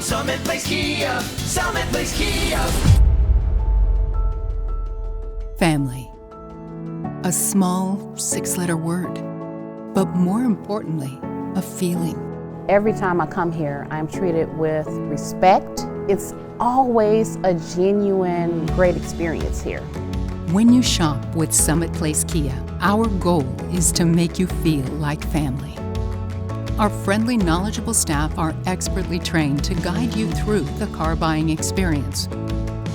Summit Place Kia. Summit Place Kia. Family. A small 6-letter word, but more importantly, a feeling. Every time I come here, I'm treated with respect. It's always a genuine, great experience here. When you shop with Summit Place Kia, our goal is to make you feel like family. Our friendly, knowledgeable staff are expertly trained to guide you through the car buying experience,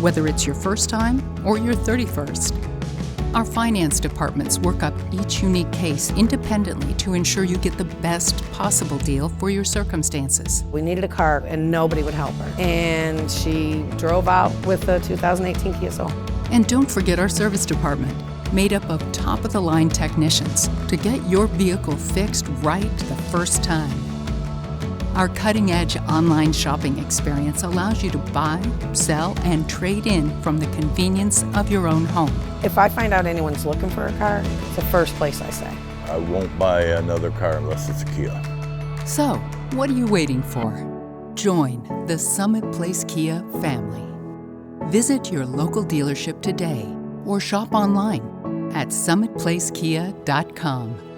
whether it's your first time or your 31st. Our finance departments work up each unique case independently to ensure you get the best possible deal for your circumstances. We needed a car and nobody would help her. And she drove out with a 2018 Kia Soul. And don't forget our service department, made up of top-of-the-line technicians to get your vehicle fixed right the first time. Our cutting-edge online shopping experience allows you to buy, sell, and trade in from the convenience of your own home. If I find out anyone's looking for a car, it's the first place I say. I won't buy another car unless it's a Kia. So, what are you waiting for? Join the Summit Place Kia family. Visit your local dealership today or shop online at summitplacekia.com.